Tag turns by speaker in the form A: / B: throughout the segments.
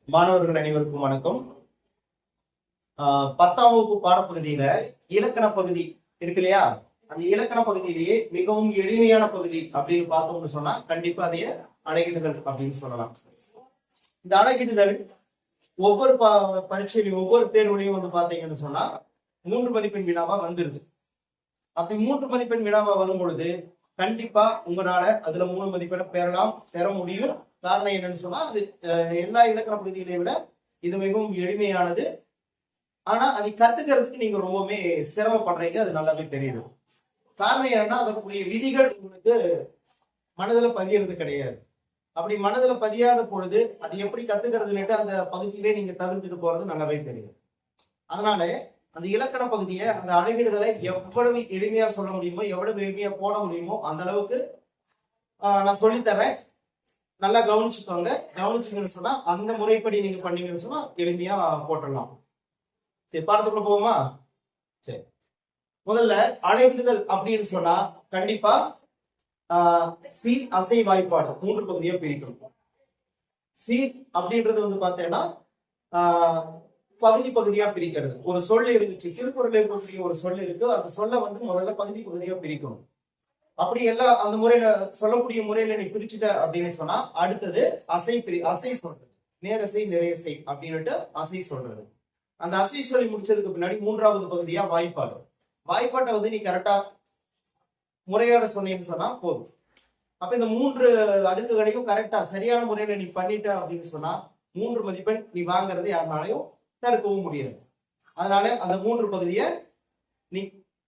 A: மாணவர்கள் அனைவருக்கும் வணக்கம். 10ஆம் வகுப்பு பாடப்பகுதியில இலக்கண பகுதி இருக்கு இல்லையா? அந்த இலக்கண பகுதியிலேயே மிகவும் எளிமையான பகுதி அப்படின்னு பார்த்தோம்னு சொன்னா கண்டிப்பா அதைய அழகிடுதல் அப்படின்னு சொல்லலாம். இந்த அழகிடுதல் ஒவ்வொரு பரீட்சையிலையும் ஒவ்வொரு தேர்வுலையும் வந்து பாத்தீங்கன்னு சொன்னா 3 மதிப்பெண் வினாவா வந்துருது. அப்படி 3 மதிப்பெண் வினாவா வரும் பொழுது கண்டிப்பா உங்களால அதுல 3 மதிப்பெண்ணை பெற முடியும். காரணம் என்னன்னு சொன்னா அது எல்லா இலக்கண பகுதிகளை விட இது மிகவும் எளிமையானது. ஆனா அதை கத்துக்கிறதுக்கு நீங்க ரொம்பவுமே சிரமப்படுறீங்க, அது நல்லாவே தெரியுது. காரணம் என்னன்னா அதற்குரிய விதிகள் உங்களுக்கு மனதுல பதியறது கிடையாது. அப்படி மனதுல பதியாத பொழுது அது எப்படி கத்துக்கிறதுன்னுட்டு அந்த பகுதியிலே நீங்க தவிர்த்துட்டு போறது நல்லாவே தெரியுது. அதனால அந்த இலக்கண பகுதியை அந்த அழகிடுதலை எவ்வளவு எளிமையா சொல்ல முடியுமோ எவ்வளவு எளிமையா போட முடியுமோ அந்த அளவுக்கு நான் சொல்லித்தரேன். நல்லா கவனிச்சுக்கோங்க. கவனிச்சுங்கன்னு சொன்னா அந்த முறைப்படி நீங்க பண்ணீங்கன்னு சொன்னா எளிமையா போட்டுடலாம். சரி, பாடத்துக்குள்ள போவோமா? சரி, முதல்ல அழகிடுதல் அப்படின்னு சொன்னா கண்டிப்பா சீர் அசை வாய்ப்பாடு 3 பகுதியா பிரிக்கணும். சீர் அப்படின்றது வந்து பாத்தீங்கன்னா பகுதியா பிரிக்கிறது. ஒரு சொல் இருந்துச்சு, திருக்குறள் இருக்கக்கூடிய ஒரு சொல் இருக்கு, அந்த சொல்ல வந்து முதல்ல பகுதியா பிரிக்கணும். அப்படி எல்லாம் அந்த முறையில சொல்லக்கூடிய முறையில நீ பிரிச்சுட்ட அப்படின்னு சொன்னா அடுத்தது அசை சொல்றது. நேரசை நிறையசை அப்படின்னுட்டு அசை சொல்றது. அந்த அசை சொல்லி முடிச்சதுக்கு பின்னாடி 3வது பகுதியா வாய்ப்பாடு. வாய்ப்பாட்டை வந்து நீ கரெக்டா முறையோட சொன்னீங்கன்னு சொன்னா போதும். அப்ப இந்த 3 அடுக்குகளையும் கரெக்டா சரியான முறையில நீ பண்ணிட்ட அப்படின்னு சொன்னா 3 மதிப்பெண் நீ வாங்குறது யாருனாலையும் தடுக்கவும் முடியாது. அதனால அந்த 3 பகுதியை நீ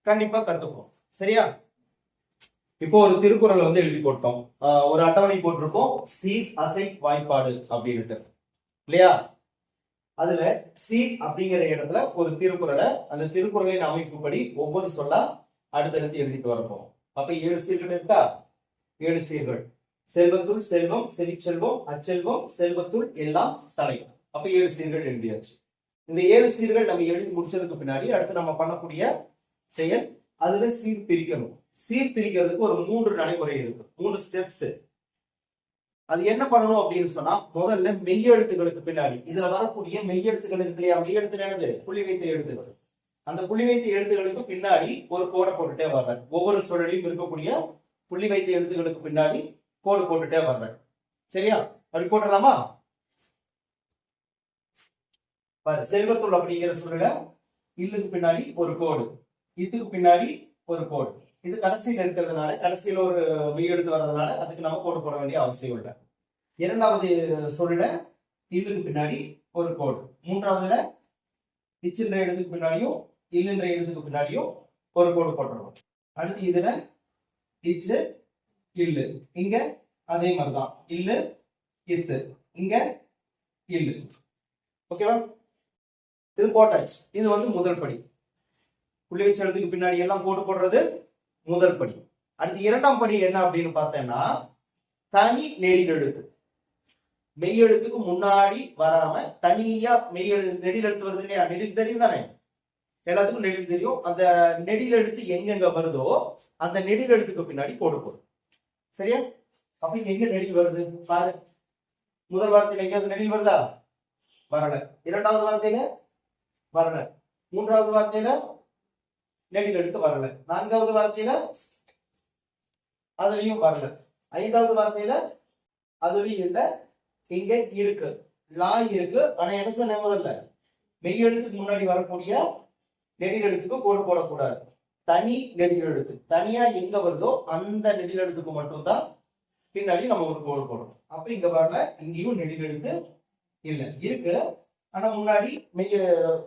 A: கண்டிப்பா கத்துக்கணும். சரியா? இப்போ ஒரு திருக்குறளை வந்து எழுதி போட்டோம், ஒரு அட்டவணை போட்டிருக்கோம், சீர் அசை வாய்ப்பாடு அப்படின்ட்டு இல்லையா? அதுல சீர் அப்படிங்கிற இடத்துல ஒரு திருக்குறளை அந்த திருக்குறளின் அமைப்புப்படி ஒவ்வொரு சொல்லா அடுத்தடுத்து எழுதிட்டு வரப்போம். அப்ப 7 சீர்கள் இருக்கா? 7 சீர்கள். செல்வத்துள் செல்வம், செவிச்செல்வம், அச்செல்வம், செல்வத்துள் எல்லாம் தலை. அப்ப 7 சீர்கள் எழுதியாச்சு. இந்த 7 சீர்கள் நம்ம எழுதி முடிச்சதுக்கு பின்னாடி அடுத்து நம்ம பண்ணக்கூடிய செயல் அதுல சீர் பிரிக்கணும். சீர் பிரிக்கிறதுக்கு ஒரு 3 நடைமுறை இருக்கு, 3 ஸ்டெப்ஸ். அது என்ன பண்ணணும் அப்படின்னு சொன்னா முதல்ல மெய்யெழுத்துகளுக்கு பின்னாடி இதுல வரக்கூடிய மெய்யெழுத்துக்கள் இருக்கு இல்லையா? மெய்யெழுத்து என்னது? புள்ளி வைத்த எழுத்துக்கள். அந்த புள்ளி வைத்த எழுத்துக்களுக்கு பின்னாடி ஒரு கோடை போட்டுட்டே வர்றேன். ஒவ்வொரு சொல்லையும் இருக்கக்கூடிய புள்ளி வைத்த எழுத்துக்களுக்கு பின்னாடி கோடு போட்டுட்டே வர்றேன். சரியா? அப்படி போட்டுடலாமா? செல்வத்துள் அப்படிங்கிற சொல்ல இல்லுக்கு பின்னாடி ஒரு கோடு, இதுக்கு பின்னாடி ஒரு கோடு. இது கடைசியில் இருக்கிறதுனால கடைசியில ஒரு மெய் எடுத்து வர்றதுனால அதுக்கு நம்ம கோடு போட வேண்டிய அவசியம் இல்லை. 2வது சொல்ல இல்லுக்கு பின்னாடி ஒரு கோடு. 3வதுல இச்சுன்ற எழுத்துக்கு பின்னாடியும் இல்லுன்ற எழுத்துக்கு பின்னாடியும் ஒரு கோடு போட்டுருவோம். அடுத்து இதுல இச்சு இல்லு, இங்க அதே மாதிரிதான் இல்லு இத்து, இங்க இல்லு. ஓகேவா? இது போட்டாச்சு. இது வந்து முதல் படி. புள்ளி வச்ச எழுத்துக்கு பின்னாடி எல்லாம் கோடு போடுறது முதல் படி. அடுத்து 2ஆம் படி என்ன அப்படின்னு பார்த்தேன்னா தனி நெடில் எழுத்து. மெய் எழுத்துக்கு முன்னாடி வராம தனியா நெடில் எழுத்து வருது இல்லையா? நெடில் தெரியும் தானே? எல்லாத்துக்கும் நெடில் தெரியும். அந்த நெடில் எழுத்து எங்கெங்க வருதோ அந்த நெடில் எழுத்துக்கு பின்னாடி கோடு போடும். சரியா? அப்ப இங்க எங்க நெடில் வருது பாரு. முதல் வார்த்தையில எங்கேயாவது நெடில் வருதா? வரல. 2வது வார்த்தையில வரல. 3வது வார்த்தையில நெடில் எழுத்து வரல. 4வது வார்த்தையில அதுலயும் வரல. 5வது வார்த்தையில அதுலயும் இல்ல. இங்க இருக்கு, லா இருக்கு. ஆனா என்ன சொன்ன முதல்ல மெய் எழுத்துக்கு முன்னாடி வரக்கூடிய நெடில் எழுத்துக்கு கோடு போடக்கூடாது. தனி நெடில் எழுத்து தனியா எங்க வருதோ அந்த நெடில் எழுத்துக்கு மட்டும்தான் பின்னாடி நம்ம ஒரு கோடு போடணும். அப்ப இங்க வரல, இங்கேயும் நெடில் எழுத்து இல்ல, இருக்கு. ஆனா முன்னாடி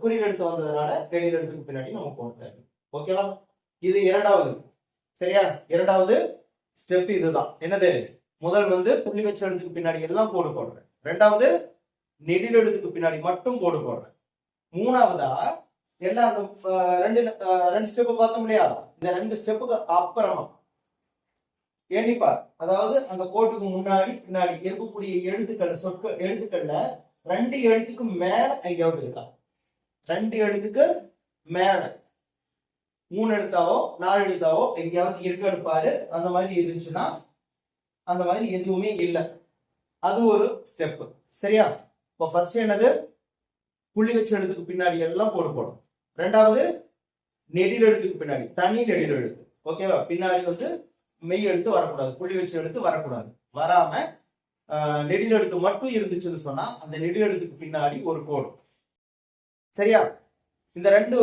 A: குறில் எழுத்து வந்ததுனால நெடில் எழுத்துக்கு பின்னாடி நம்ம போட்டோம். ஓகேவா? இது 2வது. சரியா? 2வது ஸ்டெப் இதுதான். என்னது? முதல் வந்து புள்ளி வச்ச எழுத்துக்கு பின்னாடி எல்லாம் கோடு போடுறேன். 2வது நெடில் எழுத்துக்கு பின்னாடி மட்டும் கோடு போடுறேன். 3வதா எல்லாம் ரெண்டு ஸ்டெப் பார்த்தோம் இல்லையா? இந்த 2 ஸ்டெப்புக்கு அப்புறமா எண்ணிப்பா. அதாவது அந்த கோட்டுக்கு முன்னாடி பின்னாடி இருக்கக்கூடிய எழுத்துக்கள்ல 2 எழுத்துக்கு மேல எங்கேயாவது இருக்கா? 2 எழுத்துக்கு மேல 3 எழுத்தாவோ 4 எழுத்தாவோ எங்கேயாவது இருக்கான்னு பாரு. அந்த மாதிரி இருந்துச்சுன்னா அந்த மாதிரி எதுவுமே இல்லை, அது ஒரு ஸ்டெப். சரியா? இப்போ ஃபர்ஸ்ட் என்னது, புள்ளி வச்ச எழுத்துக்கு பின்னாடி எல்லாம் கோடு போடும். ரெண்டாவது நெடில் எழுத்துக்கு பின்னாடி தனி நெடில் எழுத்து, ஓகேவா? பின்னாடி வந்து மெய் எழுத்து வரக்கூடாது, புள்ளி வச்ச எழுத்து வரக்கூடாது. வராம நெடில் எழுத்து மட்டும் இருந்துச்சுன்னு சொன்னா அந்த நெடில் எழுத்துக்கு பின்னாடி ஒரு கோடு. சரியா? இந்த ரெண்டு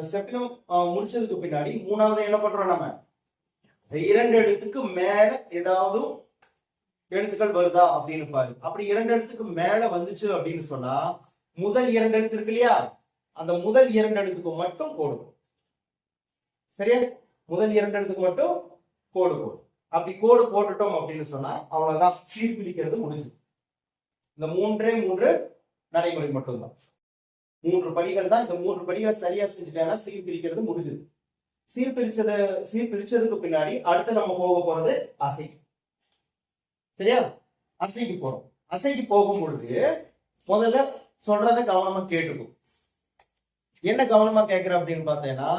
A: ஸ்டெப்பையும் முடிச்சதுக்கு பின்னாடி மூணாவது என்ன பண்றோம், நம்ம இரண்டு எழுத்துக்கு மேல ஏதாவது எழுத்துக்கள் வருதா அப்படின்னு பாரு. அப்படி இரண்டு எழுத்துக்கு மேல வந்துச்சு அப்படின்னு சொன்னா முதல் இரண்டு எழுத்து இருக்கு இல்லையா, அந்த முதல் இரண்டு எழுத்துக்கு மட்டும் கோடு. சரியா? முதல் இரண்டு எழுத்துக்கு மட்டும் கோடு போடும். அப்படி கோடு போட்டுட்டோம் அப்படின்னு சொன்னா அவ்வளவுதான், சீர்பிரிக்கிறது முடிஞ்சு. இந்த மூன்றே மூன்று நடைமுறை மட்டும்தான், மூன்று படிகள் தான். இந்த மூன்று படிகளை சரியா செஞ்சுட்டேன்னா சீர்பிரிக்கிறது முடிஞ்சது. சீர்பிரிச்சதுக்கு பின்னாடி அடுத்து நம்ம போக போறது அசை. சரியா? அசைக்கு போறோம். அசைக்கு போகும் பொழுது முதல்ல சொல்றத கவனமா கேட்டுக்கும். என்ன கவனமா கேட்கிற அப்படின்னு பார்த்தேன்னா,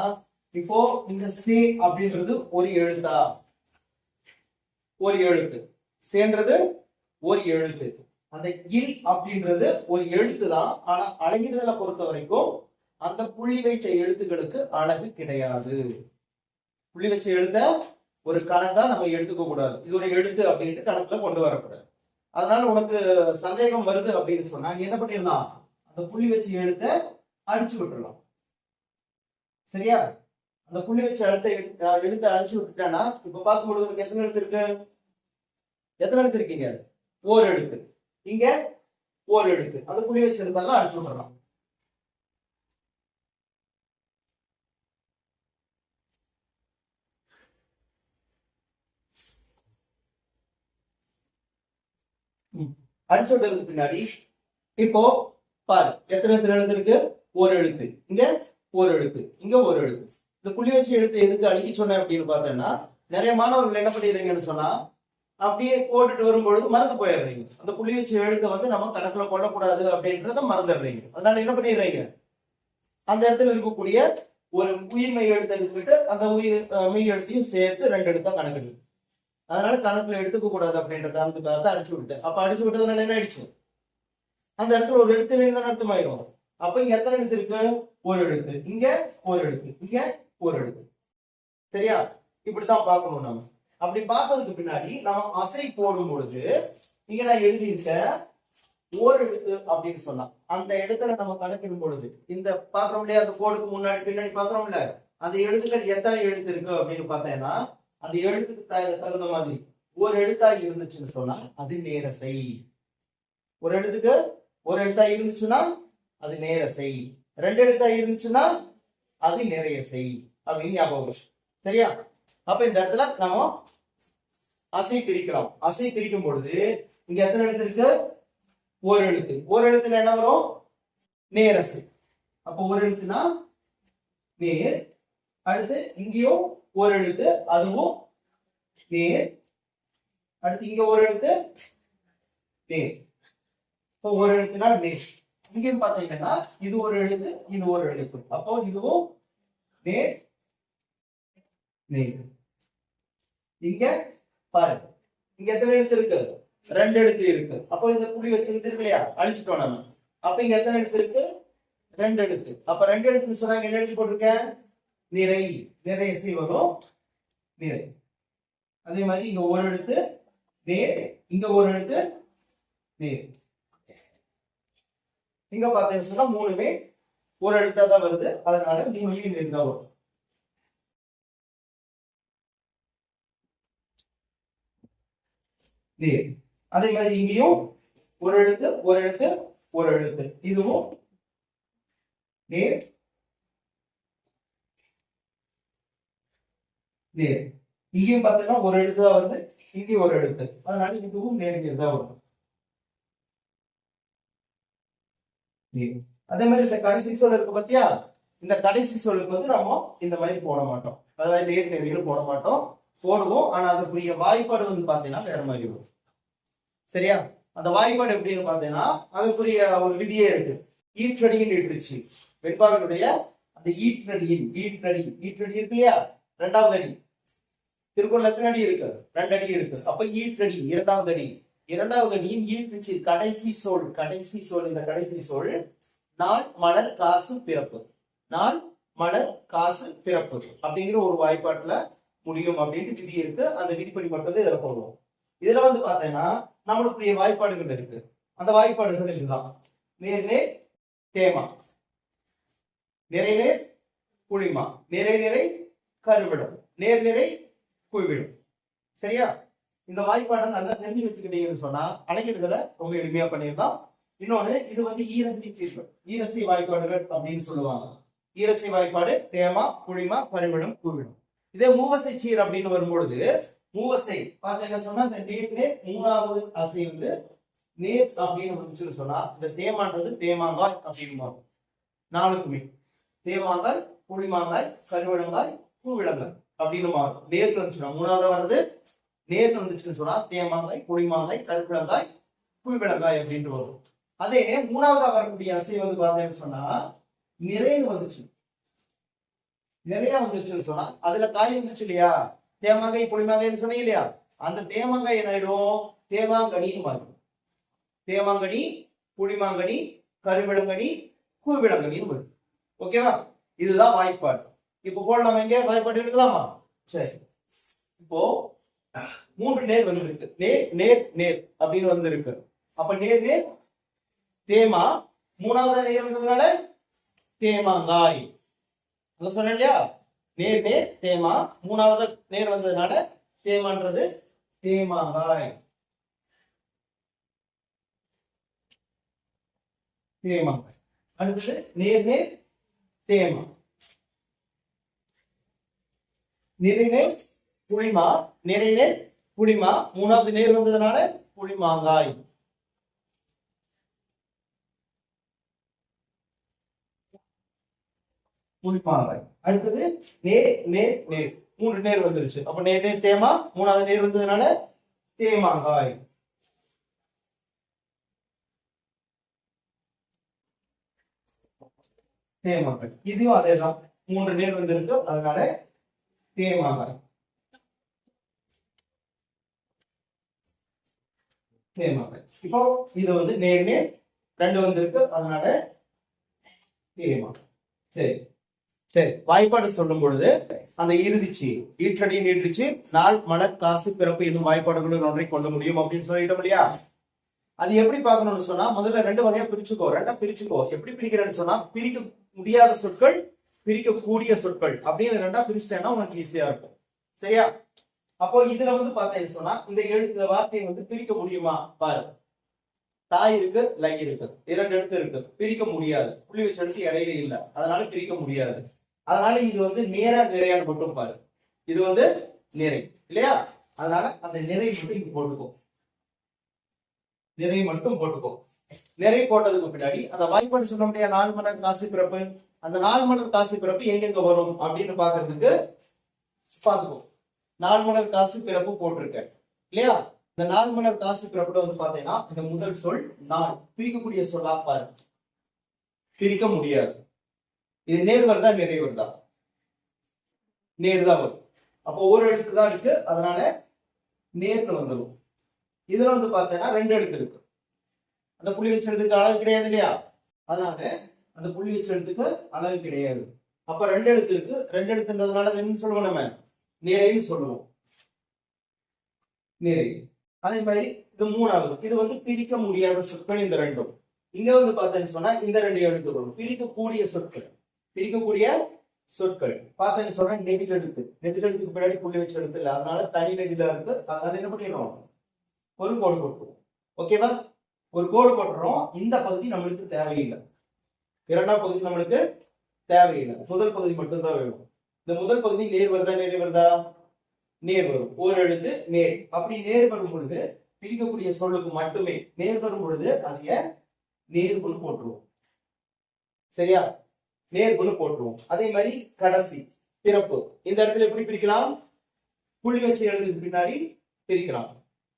A: இப்போ இந்த சே அப்படின்றது ஒரு எழுத்தா, ஒரு எழுத்து. சேன்றது ஒரு எழுத்து. அந்த இல் அப்படின்றது ஒரு எழுத்து தான். ஆனா அழகிடுதலை பொறுத்த வரைக்கும் அந்த புள்ளி வைத்த எழுத்துக்களுக்கு அழகு கிடையாது. புள்ளி வச்ச எழுத்த ஒரு கணக்கா நம்ம எடுத்துக்க கூடாது. இது ஒரு எழுத்து அப்படின்ட்டு கணக்குல கொண்டு வரக்கூடாது. அதனால உனக்கு சந்தேகம் வருது அப்படின்னு சொன்னா நீ என்ன பண்ணிடலாம், அந்த புள்ளி வச்ச எழுத்த அடிச்சு விட்டுறலாம். சரியா? அந்த புள்ளி வச்ச எழுத்த அடிச்சு விட்டுட்டானா இப்ப பார்க்கும்பொழுது உனக்கு எத்தனை எழுத்து இருக்கு, எத்தனை எழுத்து இருக்கீங்க, ஓர் எழுத்து. இங்க ஓர் எழுத்து. அந்த புள்ளி வச்ச எழுத்தெல்லாம் அடிச்சு விட்டுறலாம். அடிச்சு விட்டதுக்கு பின்னாடி இப்போ பாரு எத்தனை எழுத்து இருக்கு, ஒரு எழுத்து. இங்க ஒரு எழுத்து, இங்க ஒரு எழுத்து. இந்த புள்ளி வச்சு எழுத்து எதுக்கு அழிக்க சொன்னேன் அப்படின்னு பார்த்தேன்னா, நிறைய மாணவர்கள் என்ன பண்ணிடுறீங்கன்னு சொன்னா அப்படியே போட்டுட்டு வரும்பொழுது மறந்து போயிடுறீங்க. அந்த புள்ளி வச்சு எழுத்தை வந்து நம்ம கணக்குல கொள்ளக்கூடாது அப்படின்றத மறந்துடுறீங்க. அதனால என்ன பண்ணிடுறீங்க, அந்த இடத்துல இருக்கக்கூடிய ஒரு உயிர் மெய் எழுத்து எடுத்துக்கிட்டு அந்த உயிர் மெய் எழுத்தையும் சேர்த்து ரெண்டு எழுத்தா கணக்கிடு. அதனால கணக்குல எடுத்துக்க கூடாது அப்படின்ற காரணத்துக்காக தான் அடிச்சு விட்டேன். அப்ப அடிச்சு விட்டதுனால என்ன ஆயிடுச்சு, அந்த இடத்துல ஒரு எழுத்து தான் அர்த்தமாயிரும். அப்ப இங்க எத்தனை எழுத்து இருக்கு, ஒரு எழுத்து. இங்க ஒரு எழுத்து, இங்க ஒரு எழுத்து. சரியா? இப்படித்தான் பார்க்கணும் நம்ம. அப்படி பார்த்ததுக்கு பின்னாடி நம்ம அசை போடும் பொழுது இங்க நான் எழுதியிருக்கேன் ஓர் எழுத்து அப்படின்னு சொன்னா அந்த இடத்துல நம்ம கணக்கிடும் பொழுது இந்த பாக்குறோம் இல்லையா, அந்த கோடுக்கு முன்னாடி பின்னாடி பாக்குறோம்ல, அந்த எழுத்துக்கள் எத்தனை எழுத்து இருக்கு அப்படின்னு பார்த்தேன்னா அந்த எழுத்துக்கு தகுந்த மாதிரி ஒரு எழுத்தா இருந்துச்சுன்னு சொன்னா அது நேரசை. ஒரு எழுத்துக்கு ஒரு எழுத்தா இருந்துச்சுன்னா அது நேரசை. ரெண்டு எழுத்தா இருந்துச்சுன்னா அது நிறைய செய் அப்படின்னு ஞாபகம். சரியா? அப்ப இந்த இடத்துல நம்ம அசை பிரிக்கலாம். அசை பிரிக்கும் பொழுது இங்க எத்தனை எழுத்து இருக்கு, ஒரு எழுத்து. ஒரு எழுத்துல என்ன வரும், நேரசை. அப்போ ஒரு எழுத்துனா நேர். அடுத்து இங்கேயும் ஒரு எழுத்து, அதுவும் நேர். அடுத்து இங்க ஒரு எழுத்து நேர். இப்போ ஒரு எழுத்துனா நேர். இங்கேயும் பாத்தீங்கன்னா இது ஒரு எழுத்து, இது ஒரு எழுத்து. அப்போ இதுவும் நேர் நேர். இங்க பாருங்க, இங்க எத்தனை எழுத்து இருக்கு, ரெண்டு எழுத்து இருக்கு. அப்போ இந்த புள்ளி வச்சு எழுத்து இருக்கு இல்லையா, அழிச்சுட்டோம் நம்ம. அப்ப இங்க எத்தனை எழுத்து இருக்கு, ரெண்டு எழுத்து. அப்ப ரெண்டு எழுத்துன்னு சொன்னாங்க, என்ன எழுத்து போட்டிருக்கேன், நிறை. நிறைய சி வரும், நிறை. அதே மாதிரி இங்க ஒரு எழுத்து நேர், இங்க ஒரு எழுத்து நேர். இங்க பார்த்தீங்கன்னு சொன்னா மூணுமே ஒரு எழுத்தா தான் வருது. அதனால மூணுமே நேர் தான் வரும். நேர். அதே மாதிரி இங்கேயும் ஒரு எழுத்து ஒரு எழுத்து ஒரு எழுத்து. இதுவும் நேர் நேர். இங்கேயும் பார்த்தீங்கன்னா ஒரு எழுத்து தான் வருது, இங்கேயும் ஒரு எழுத்து. அதனால இதுவும் நேர் நேர் தான் வரும். அதே மாதிரி இந்த கடைசி சொல் இருக்கு பாத்தியா, இந்த கடைசி சொல்லுக்கு வந்து நம்ம இந்த மாதிரி போட மாட்டோம். அதாவது நேர் நேர்கள் போட மாட்டோம், போடுவோம். ஆனா அதுக்குரிய வாய்ப்பாடு வந்து பாத்தீங்கன்னா வேற மாதிரி வரும். சரியா? அந்த வாய்ப்பாடு எப்படின்னு பாத்தீங்கன்னா அதுக்குரிய ஒரு விதியே இருக்கு. ஈற்றடியின் ஈற்றுச்சு வெண்பாவினுடைய அந்த ஈற்றடியின் ஈற்றடி இருக்கு இல்லையா, ரெண்டாவது அடி. திருக்குறள் எத்தனை அடி இருக்கு, ரெண்டு அடி இருக்கு. அப்ப ஈற்றடி இரண்டாவது அடி. இரண்டாவது அணியின் ஈழ்விச்சு கடைசி சொல் இந்த கடைசி சொல் நாள் மலர் காசு பிறப்பு. நாள் மலர் காசு பிறப்பு அப்படிங்கிற ஒரு வாய்ப்பாட்டுல முடியும் அப்படின்ட்டு விதி இருக்கு. அந்த விதிப்படி மட்டும் இதுல போடுவோம். இதுல வந்து பாத்தீங்கன்னா நம்மளுக்குரிய வாய்ப்பாடுகள் இருக்கு. அந்த வாய்ப்பாடுகள் இதுதான். நேர் தேமா, நிறைநேர் புளிமா, நிறை கருவிடும், நேர்நிறை குவிவிடும். சரியா? இந்த வாய்ப்பாடை நல்லா தெரிஞ்சு வச்சுக்கிட்டீங்கன்னு சொன்னா அணைக்கிறதுல ரொம்ப எளிமையா பண்ணிடலாம். இன்னொன்னு, இது வந்து ஈரசை சீர்கள், ஈரசை வாய்ப்பாடுகள் அப்படின்னு சொல்லுவாங்க. ஈரசை வாய்ப்பாடு தேமா, புளிமா, கருவிடும், குவிவிடும். இதே மூவசை சீர் அப்படின்னு வரும்பொழுது மூவசை பாத்தீங்கன்னா சொன்னா இந்த நேர் மூணாவது அசை வந்து நேர் அப்படின்னு வந்துச்சுன்னு சொன்னா இந்த தேமான்றது தேமாங்காய் அப்படின்னு வரும். நாலுக்குமே தேமாங்காய், புளிமாங்காய், கருவிடங்காய், பூவிளங்காய் அப்படின்னு மாறும். நேர்ல வந்துச்சுன்னா மூணாவது வருது. நேர்ல வந்துச்சுன்னு சொன்னா தேமாங்காய், புளிமாங்காய், கருவிளங்காய், பூவிளங்காய் அப்படின்ட்டு வரும். அதே மூணாவதா வரக்கூடிய அசை வந்து பாத்தீங்கன்னு சொன்னா நிறைன்னு வந்துச்சு, நிறைய வந்துச்சுன்னு சொன்னா அதுல காய் வந்துச்சு இல்லையா, தேமாங்காய் புளிமாங்காய்ன்னு சொன்னீங்க இல்லையா, அந்த தேமாங்காய் என்ன ஆயிடும், தேமாங்கனின்னு மாறும். தேமாங்கனி, புளிமாங்கனி, கருவிளங்கனி, கூவிளங்கனின்னு வரும். ஓகேவா? இதுதான் வாய்ப்பாடு. இப்போ போடலாம், எங்க வாய்ப்பாடு எடுக்கலாமா? சரி, இப்போ 3 நேர் வந்து இருக்கு. நேர் அப்படின்னு வந்து இருக்கு. அப்ப நேர் தேமா, மூணாவது நேர் வந்ததுனால தேமாங்காய். சொன்னேன் இல்லையா, நேர் தேமா, மூணாவது நேர் வந்ததுனால தேமான்றது தேமாங்காய். தேமாங்காய். அடுத்தது நேர் தேமா, நிறைநேர் புளிமா, நிறைநேர் புளிமா, மூணாவது நேர் வந்ததுனால புளிமாங்காய். புளிமாங்காய். அடுத்தது நேர் 3 நேர் வந்துருச்சு. அப்ப நேர் தேமா, மூணாவது நேர் வந்ததுனால தேமாங்காய். தேமாங்காய். இதுவும் அதேதான், 3 நேர் வந்திருக்கு, அதனால தேமாங்காய். தேமாங்காய். இப்போ இது வந்து நேர் 2 வந்திருக்கு, அதனால தேமாங்காய். சரி சரி, வாய்ப்பாடு சொல்லும் பொழுது அந்த இறுதிச்சு ஈற்றடி நீட்டுச்சு நாள் மலர் காசு பிறப்பு என்னும் வாய்ப்பாடுகளும் ஒன்றை கொள்ள முடியும் அப்படின்னு சொல்லிட்டோம் இல்லையா. அது எப்படி பார்க்கணும்னு சொன்னா முதல்ல 2 வகையா பிரிச்சுக்கோ. எப்படி பிரிக்கிறேன்னு சொன்னா பிரிக்க முடியாத சொற்கள், பிரிக்கக்கூடிய சொற்கள் அப்படின்னு 2ஆ பிரிச்சிட்டேன்னா உனக்கு ஈஸியா இருக்கும். சரியா? அப்போ இதுல வந்து பார்த்தேன்னு சொன்னா இந்த வார்த்தையை வந்து பிரிக்க முடியுமா பாரு. தாய் இருக்கு, லை இருக்கு, 2 எழுத்து இருக்கு, பிரிக்க முடியாது. புள்ளி வச்ச எழுத்து இடையில இல்ல, அதனால பிரிக்க முடியாது. அதனால இது வந்து நேரா நிறையான்னு மட்டும் பாரு. இது வந்து நிறை இல்லையா, அதனால அந்த நிறை மட்டும் இங்க போட்டுக்கோ. நிறை மட்டும் போட்டுக்கோ. நிறை போட்டதுக்கு பின்னாடி அந்த வாய்ப்பாடு சொல்ல முடியாது 4 மலர் காசு பிறப்பு. அந்த 4 மலர் காசு பிறப்பு எங்கெங்க வரும் அப்படின்னு பாக்குறதுக்கு பாத்துக்கோ. 4 மலர் காசு பிறப்பு போட்டிருக்கேன் இல்லையா. இந்த 4 மலர் காசு பிறப்புல வந்து பாத்தீங்கன்னா இந்த முதல் சொல் நாள் பிரிக்கக்கூடிய சொல்லா பாரு. பிரிக்க முடியாது. இது நேர் வருதா நிறை வருதா? நேர் தான் வரும். அப்போ ஒரு எழுத்து தான் இருக்கு, அதனால நேர்னு வந்துடும். இதுல வந்து பாத்தீங்கன்னா 2 எழுத்து இருக்கு. அந்த புள்ளி வச்ச எழுத்துக்கு அளவு கிடையாது இல்லையா, அதனால அந்த புள்ளி வச்ச எழுத்துக்கு அளவு கிடையாது. அப்ப 2 எழுத்து இருக்கு. 2 எழுத்துன்றதுனால என்ன சொல்லுவோம், நம்ம நிறைன்னு சொல்லுவோம். நிறை. அதே மாதிரி இது 3வது, இது வந்து பிரிக்க முடியாத சொற்கள் இந்த 2ம். இங்க வந்து பார்த்தேன்னு சொன்னா இந்த 2 எழுத்து வரும். பிரிக்கக்கூடிய சொற்கள், பிரிக்கக்கூடிய சொற்கள் பார்த்தேன்னு சொன்னா நெடில் எழுத்துக்கு பின்னாடி புள்ளி வச்ச எழுத்து இல்லை, அதனால தனி நெடிலா இருக்கு. அதனால என்ன பண்ணிடுறோம், ஒரு கோடு போட்டுருவோம். ஓகேவா? ஒரு கோடு போட்டுறோம். இந்த பகுதி நம்மளுக்கு தேவையில்லை, 2ஆம் பகுதி நம்மளுக்கு தேவையில்லை, முதல் பகுதி மட்டும்தான் வேணும். இந்த முதல் பகுதி நேர் வருதா நிறை வருதா? நேர் வரும். ஒரு எழுத்து நேர். அப்படி நேர் வரும் பொழுது பிரிக்கக்கூடிய சொல்லுக்கு மட்டுமே நேர் வரும் பொழுது அதைய நேர்குன்னு போட்டுருவோம். சரியா? நேர்குன்னு போட்டுருவோம். அதே மாதிரி கடைசி பிறப்பு இந்த இடத்துல எப்படி பிரிக்கலாம், புள்ளி வச்ச எழுத்துக்கு பின்னாடி பிரிக்கலாம்.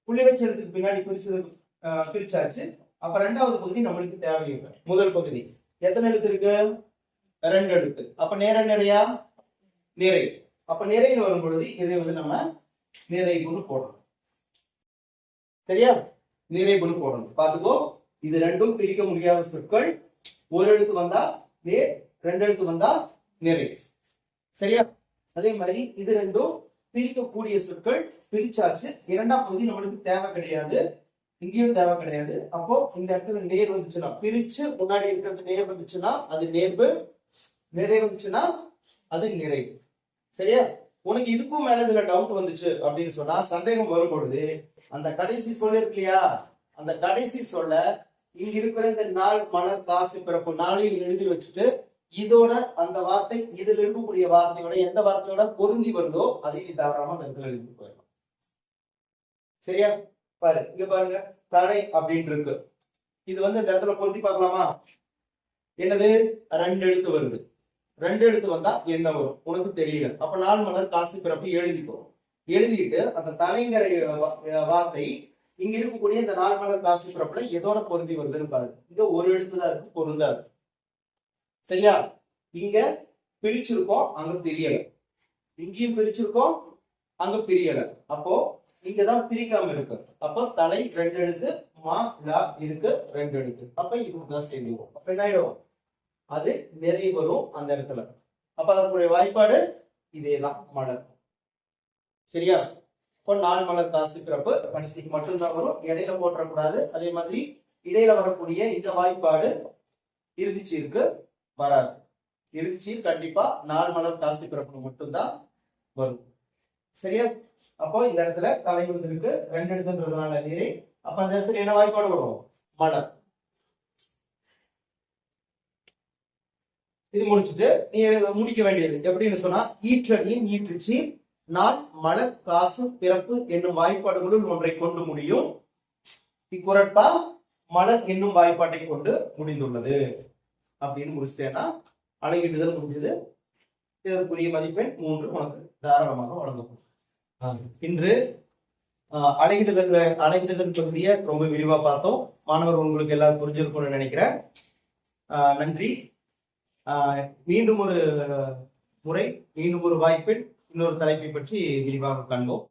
A: புள்ளி வச்ச எழுத்துக்கு பின்னாடி பிரிச்சாச்சு. அப்ப 2வது பகுதி நம்மளுக்கு தேவையில்லை. முதல் பகுதி எத்தனை எழுத்து இருக்கு? 2 எழுத்து. அப்ப நேர நிறையா? நிறை. அப்ப நிறைன்னு வரும் பொழுது இதை வந்து நம்ம நிறைகுன்னு போடுறோம். சரியா? நிறைவுன்னு போடணும். பாத்துக்கோ, இது ரெண்டும் பிரிக்க முடியாத சொற்கள். ஒரு எழுத்து வந்தா நேர், ரெண்டு எழுத்து வந்தா நிறை. சரியா? அதே மாதிரி இது ரெண்டும் பிரிக்கக்கூடிய சொற்கள். பிரிச்சாச்சு. இரண்டாம் பகுதி நம்மளுக்கு தேவை கிடையாது, இங்கேயும் தேவை கிடையாது. அப்போ இந்த இடத்துல நேர் வந்துச்சுன்னா, பிரிச்சு முன்னாடி இருக்கிறது நேர் வந்துச்சுன்னா அது நேர்வு, நிறை வந்துச்சுன்னா அது நிறைவு. சரியா? உனக்கு இதுக்கும் மேல இதுல டவுட் வந்துச்சு அப்படின்னு சொன்னா, சந்தேகம் வரும் பொழுது அந்த கடைசி சொல்ல இருக்கு இல்லையா, அந்த கடைசி சொல்ல இங்க இருக்கிற இந்த நாள், மலர், காசு, பிறப்பு நாளையும் எழுதி வச்சுட்டு இதோட அந்த வார்த்தை இதுல இருக்கக்கூடிய வார்த்தையோட எந்த வார்த்தையோட பொருந்தி வருதோ அதை நீ தாராளமா அந்த இடத்துல எழுதி போயிடலாம். சரியா? பாரு, இங்க பாருங்க, தடை அப்படின்னு இருக்கு. இது வந்து இந்த இடத்துல பொருத்தி பார்க்கலாமா? என்னது? ரெண்டு எழுத்து வருது. ரெண்டு எழுத்து வந்தா என்ன வரும் உனக்கு தெரியல. அப்ப நாள், மலர், காசு, பிறப்பு எழுதிக்கோ. எழுதிட்டு அந்த தலைங்கிற வார்த்தை இங்க இருக்கக்கூடிய இந்த நாள், மலர், காசு, பிறப்புல எதோட பொருந்தி வருதுன்னு பாருங்க. இங்க ஒரு எழுத்துதான் இருக்கு, பொருந்தாது. சரியா? இங்க பிரிச்சிருக்கோம், அங்க பிரியல. இங்கேயும் பிரிச்சிருக்கோம், அங்க பிரியல. அப்போ இங்கதான் பிரிக்காம இருக்கு. அப்போ தலை ரெண்டு எழுத்து, மா, லா இருக்கு ரெண்டு எழுத்து. அப்ப இதுதான் சேர்ந்துவோம். அப்ப என்ன ஆயிடும்? அது நிறைய வரும் அந்த இடத்துல. அப்ப அதற்குரிய வாய்ப்பாடு இதேதான், மலர். சரியா? இப்போ நாள், மலர், காசு, பிறப்பு கடைசிக்கு மட்டும்தான் வரும், இடையில போட்டக்கூடாது. அதே மாதிரி இடையில வரக்கூடிய இந்த வாய்ப்பாடு இறுதிச்சீருக்கு வராது. இறுதிச்சீர் கண்டிப்பா நாள், மலர், காசு, பிறப்பு மட்டும்தான் வரும். சரியா? அப்போ இந்த இடத்துல தலை வந்திருக்கு, ரெண்டு எழுத்துன்றதுனால நீரை. அப்ப அந்த இடத்துல என்ன வாய்ப்பாடு வரும்? மலர். இது முடிச்சுட்டு நீ முடிக்க வேண்டியது எப்படின்னு சொன்னா, ஈற்றடியின் ஈற்றுச்சி நாள், மலர், காசு, பிறப்பு என்னும் வாய்ப்பாடுகளுள் ஒன்றை கொண்டு முடியும். இக்குறட்பா மலர் என்னும் வாய்ப்பாட்டை கொண்டு முடிந்துள்ளது அப்படின்னு முடிச்சிட்டேன்னா அழகிடுதல் முடிஞ்சது. இதற்குரிய மதிப்பெண் 3 உனக்கு தாராளமாக வழங்கும். இன்று அழகிடுதல் பகுதியை ரொம்ப விரிவா பார்த்தோம். மாணவர் உங்களுக்கு எல்லாரும் புரிஞ்சிருக்கும்னு நினைக்கிறேன். நன்றி. மீண்டும் ஒரு முறை, மீண்டும் ஒரு வாய்ப்பில் இன்னொரு தலைப்பை பற்றி விரிவாக காண்போம்.